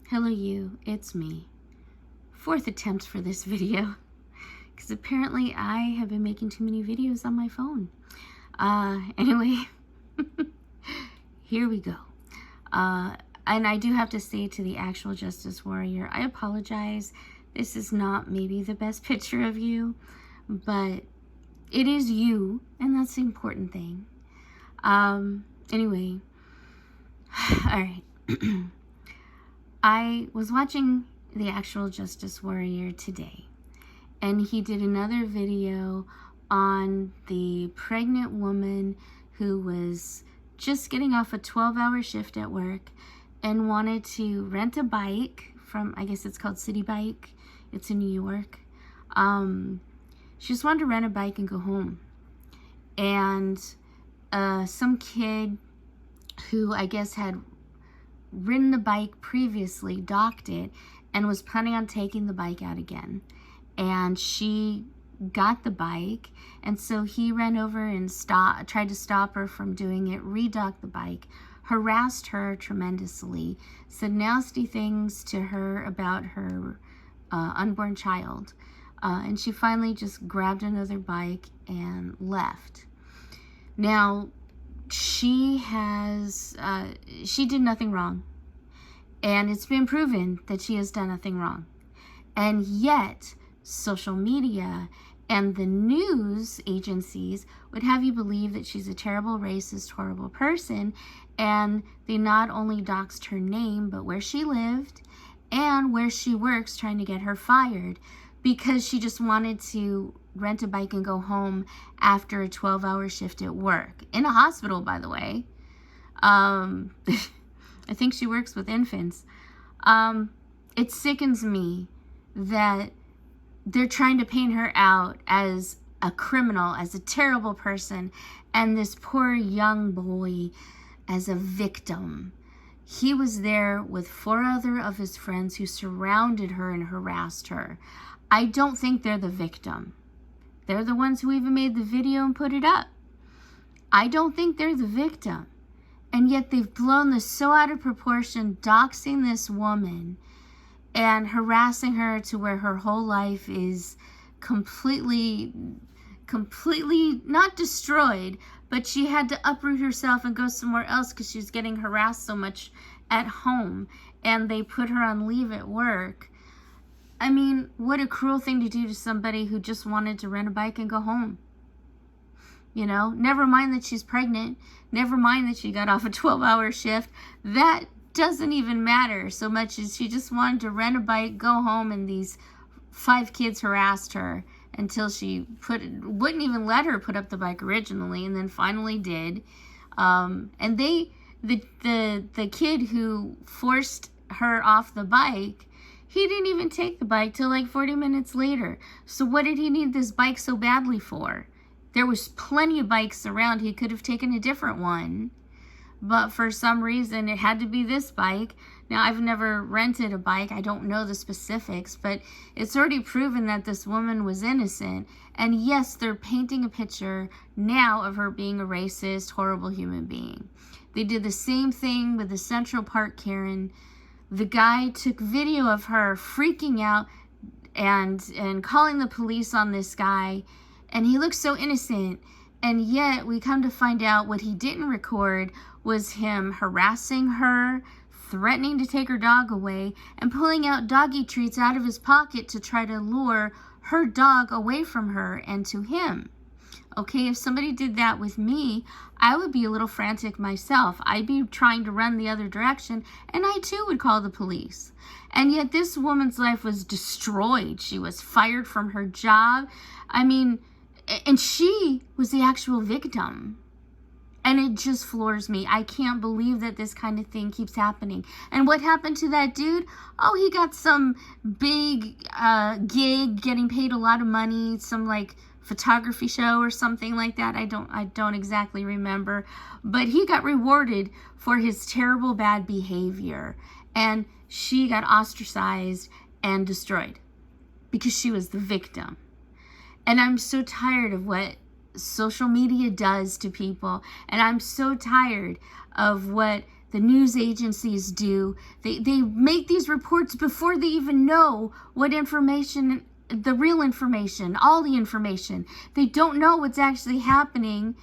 Hello you, it's me. Fourth attempt for this video, because apparently I have been making too many videos on my phone. Anyway, here we go. And I do have to say to the actual justice warrior, I apologize. This is not maybe the best picture of you, but it is you, and that's the important thing. Anyway, all right. I was watching the actual justice warrior today, and he did another video on the pregnant woman who was just getting off a 12-hour shift at work and wanted to rent a bike from, I guess it's called City Bike. It's in New York. She just wanted to rent a bike and go home. And some kid who I guess had ridden the bike previously docked it and was planning on taking the bike out again. And she got the bike, and so he ran over and tried to stop her from doing it, redocked the bike, harassed her tremendously, said nasty things to her about her unborn child. And she finally just grabbed another bike and left. Now, she did nothing wrong. And it's been proven that she has done nothing wrong. And yet, social media and the news agencies would have you believe that she's a terrible, racist, horrible person. And they not only doxed her name, but where she lived and where she works, trying to get her fired because she just wanted to rent a bike and go home after a 12-hour shift at work. In a hospital, by the way. I think she works with infants. It sickens me that they're trying to paint her out as a criminal, as a terrible person, and this poor young boy as a victim. He was there with 4 other of his friends who surrounded her and harassed her. I don't think they're the victim. They're the ones who even made the video and put it up. I don't think they're the victim. And yet they've blown this so out of proportion, doxing this woman and harassing her to where her whole life is completely not destroyed, but she had to uproot herself and go somewhere else because she was getting harassed so much at home, and they put her on leave at work. I mean, what a cruel thing to do to somebody who just wanted to rent a bike and go home. You know, never mind that she's pregnant. Never mind that she got off a 12-hour shift. That doesn't even matter so much as she just wanted to rent a bike, go home, and these 5 kids harassed her until she wouldn't even let her put up the bike originally, and then finally did. And the kid who forced her off the bike, he didn't even take the bike till like 40 minutes later. So what did he need this bike so badly for? There was plenty of bikes around. He could have taken a different one. But for some reason, it had to be this bike. Now, I've never rented a bike. I don't know the specifics. But it's already proven that this woman was innocent. And yes, they're painting a picture now of her being a racist, horrible human being. They did the same thing with the Central Park Karen. The guy took video of her freaking out and calling the police on this guy. And he looked so innocent, and yet we come to find out what he didn't record was him harassing her, threatening to take her dog away, and pulling out doggy treats out of his pocket to try to lure her dog away from her and to him. Okay, if somebody did that with me, I would be a little frantic myself. I'd be trying to run the other direction, and I too would call the police. And yet this woman's life was destroyed. She was fired from her job. I mean, and she was the actual victim. And it just floors me. I can't believe that this kind of thing keeps happening. And what happened to that dude? Oh, he got some big gig, getting paid a lot of money, some like photography show or something like that. I don't exactly remember. But he got rewarded for his terrible bad behavior. And she got ostracized and destroyed because she was the victim. And I'm so tired of what social media does to people. And I'm so tired of what the news agencies do. They make these reports before they even know what information, the real information, all the information. They don't know what's actually happening.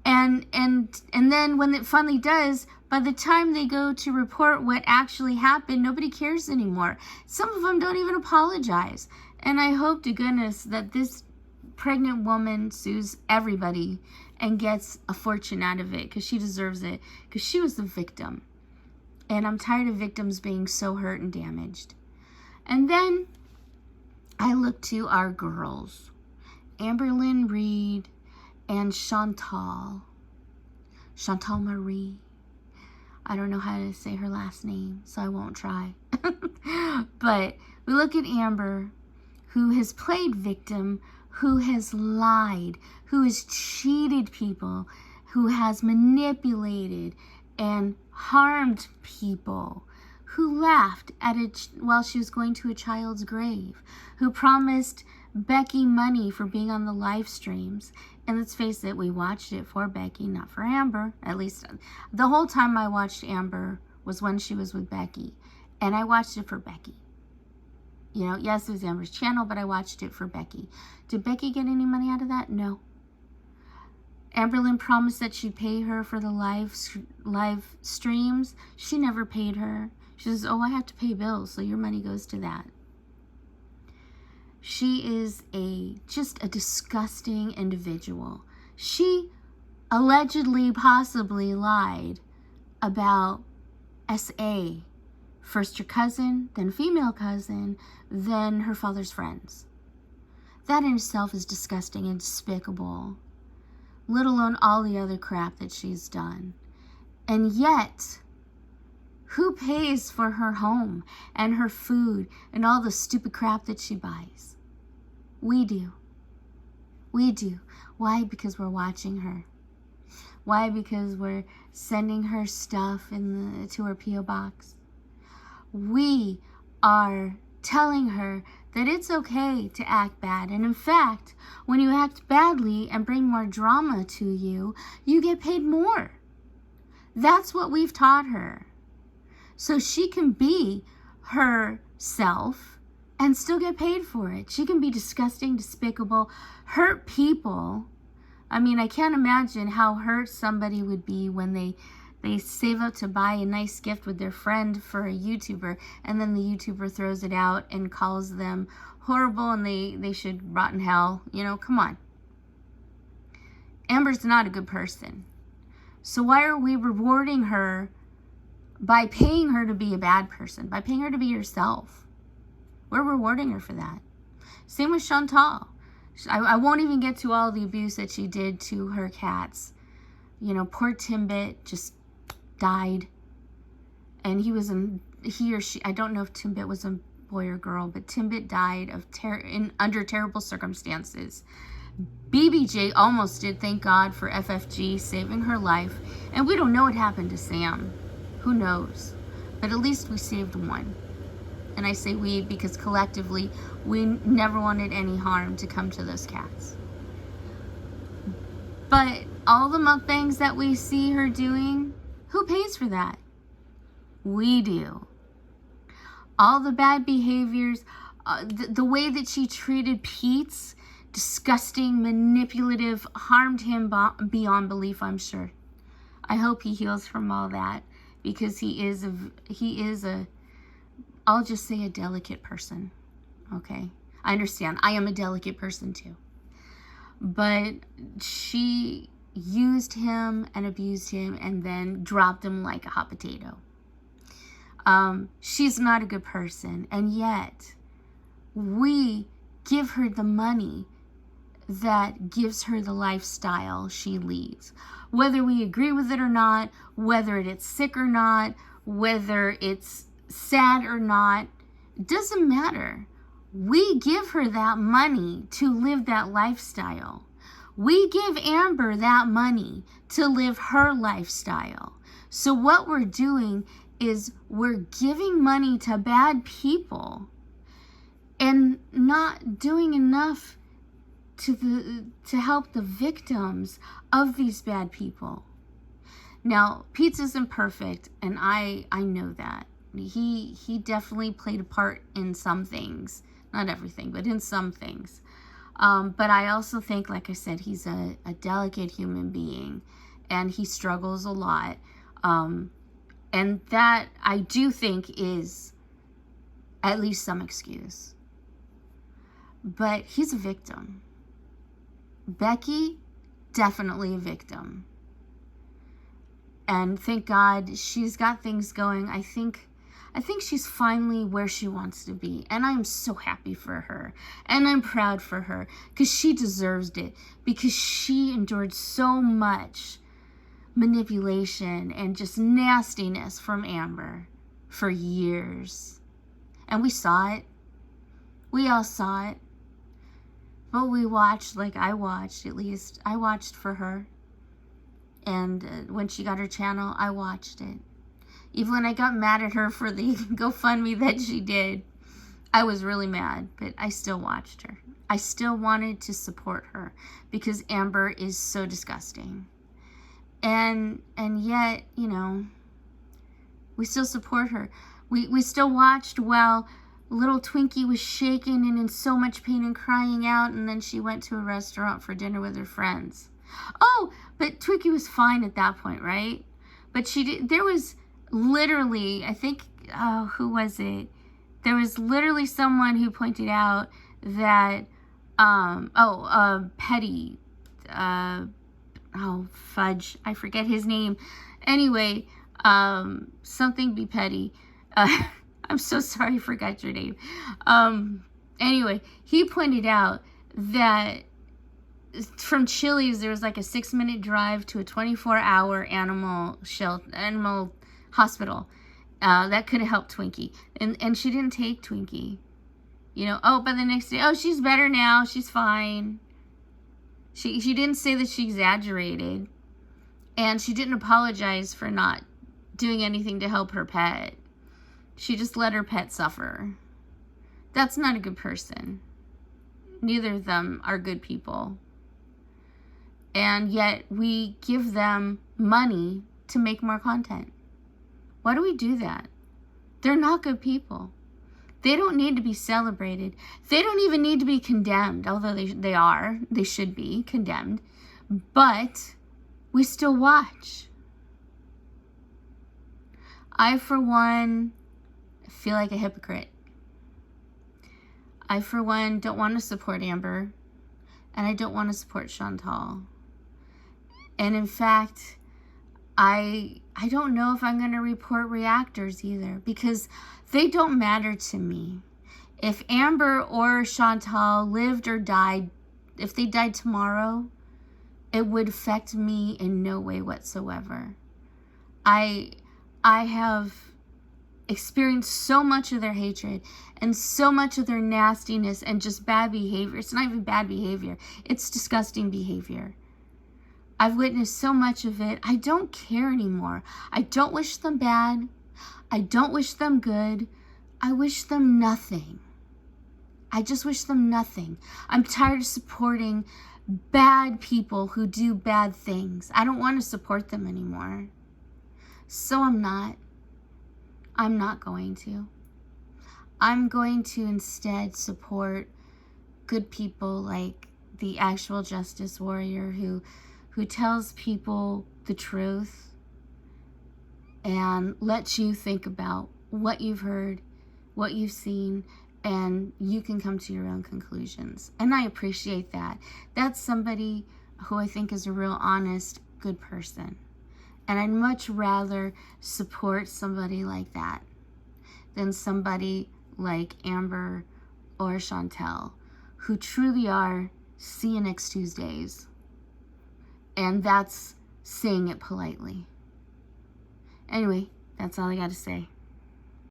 And then when it finally does, by the time they go to report what actually happened, nobody cares anymore. Some of them don't even apologize. And I hope to goodness that this pregnant woman sues everybody and gets a fortune out of it, because she deserves it, because she was the victim. And I'm tired of victims being so hurt and damaged. And then I look to our girls, Amber Reed and Chantal Marie. I don't know how to say her last name, so I won't try. But we look at Amber, who has played victim, who has lied, who has cheated people, who has manipulated and harmed people, who laughed at it while she was going to a child's grave, who promised Becky money for being on the live streams. And let's face it, we watched it for Becky, not for Amber. At least the whole time I watched Amber was when she was with Becky. And I watched it for Becky. You know, yes, it was Amber's channel, but I watched it for Becky. Did Becky get any money out of that? No. Amberlynn promised that she'd pay her for the live streams. She never paid her. She says, oh, I have to pay bills, so your money goes to that. She is just a disgusting individual. She allegedly, possibly lied about SA. First her cousin, then female cousin, then her father's friends. That in itself is disgusting and despicable, let alone all the other crap that she's done. And yet, who pays for her home and her food and all the stupid crap that she buys? We do. We do. Why? Because we're watching her. Why? Because we're sending her stuff to her P.O. box. We are telling her that it's okay to act bad. And in fact, when you act badly and bring more drama to you, you get paid more. That's what we've taught her. So she can be herself and still get paid for it. She can be disgusting, despicable, hurt people. I mean, I can't imagine how hurt somebody would be when they save up to buy a nice gift with their friend for a YouTuber, and then the YouTuber throws it out and calls them horrible and they should rot in hell. You know, come on. Amber's not a good person. So why are we rewarding her by paying her to be a bad person, by paying her to be herself? We're rewarding her for that. Same with Chantal. I won't even get to all the abuse that she did to her cats. You know, poor Timbit just died. And he or she, I don't know if Timbit was a boy or girl, but Timbit died under terrible circumstances. BBJ almost did, thank God for FFG saving her life. And we don't know what happened to Sam. Who knows? But at least we saved one. And I say we because collectively, we never wanted any harm to come to those cats. But all the mukbangs that we see her doing, who pays for that? We do. All the bad behaviors, the way that she treated Pete's, disgusting, manipulative, harmed him beyond belief, I'm sure. I hope he heals from all that, because he is a I'll just say a delicate person. Okay? I understand. I am a delicate person too. But she used him and abused him and then dropped him like a hot potato. She's not a good person. And yet, we give her the money that gives her the lifestyle she leads. Whether we agree with it or not, whether it's sick or not, whether it's sad or not, doesn't matter. We give her that money to live that lifestyle. We give Amber that money to live her lifestyle. So what we're doing is we're giving money to bad people and not doing enough to help the victims of these bad people. Now, Pete isn't perfect, and I know that. He definitely played a part in some things. Not everything, but in some things. But I also think, like I said, he's a delicate human being, and he struggles a lot. And that, I do think, is at least some excuse. But he's a victim. Becky, definitely a victim. And thank God she's got things going. I think she's finally where she wants to be. And I'm so happy for her. And I'm proud for her. Because she deserves it. Because she endured so much manipulation and just nastiness from Amber for years. And we saw it. We all saw it. But we watched, like I watched, at least. I watched for her. And when she got her channel, I watched it. Even when I got mad at her for the GoFundMe that she did, I was really mad, but I still watched her. I still wanted to support her because Amber is so disgusting. And yet, you know, we still support her. We still watched while little Twinkie was shaking and in so much pain and crying out, and then she went to a restaurant for dinner with her friends. Oh, but Twinkie was fine at that point, right? But there was literally, I think, who was it? There was literally someone who pointed out that, Petty, fudge, I forget his name. Anyway, something be Petty. I'm so sorry, I forgot your name. Anyway, he pointed out that from Chili's, there was like a 6-minute drive to a 24-hour animal hospital that could have helped Twinkie, and she didn't take Twinkie. You know, by the next day, she's better now, she's fine. She didn't say that she exaggerated, and she didn't apologize for not doing anything to help her pet. She just let her pet suffer. That's not a good person. Neither of them are good people. And yet we give them money to make more content. Why do we do that? They're not good people. They don't need to be celebrated. They don't even need to be condemned, although they are. They should be condemned. But we still watch. I, for one, feel like a hypocrite. I, for one, don't want to support Amber. And I don't want to support Chantal. And in fact, I don't know if I'm going to report reactors either, because they don't matter to me. If Amber or Chantal lived or died, if they died tomorrow, it would affect me in no way whatsoever. I have experienced so much of their hatred and so much of their nastiness and just bad behavior. It's not even bad behavior. It's disgusting behavior. I've witnessed so much of it. I don't care anymore. I don't wish them bad. I don't wish them good. I wish them nothing. I just wish them nothing. I'm tired of supporting bad people who do bad things. I don't want to support them anymore. So I'm not going to. I'm going to instead support good people like the actual justice warrior who tells people the truth and lets you think about what you've heard, what you've seen, and you can come to your own conclusions. And I appreciate that. That's somebody who I think is a real honest, good person. And I'd much rather support somebody like that than somebody like Amber or Chantal, who truly are see you next Tuesdays. And that's saying it politely. Anyway, that's all I got to say.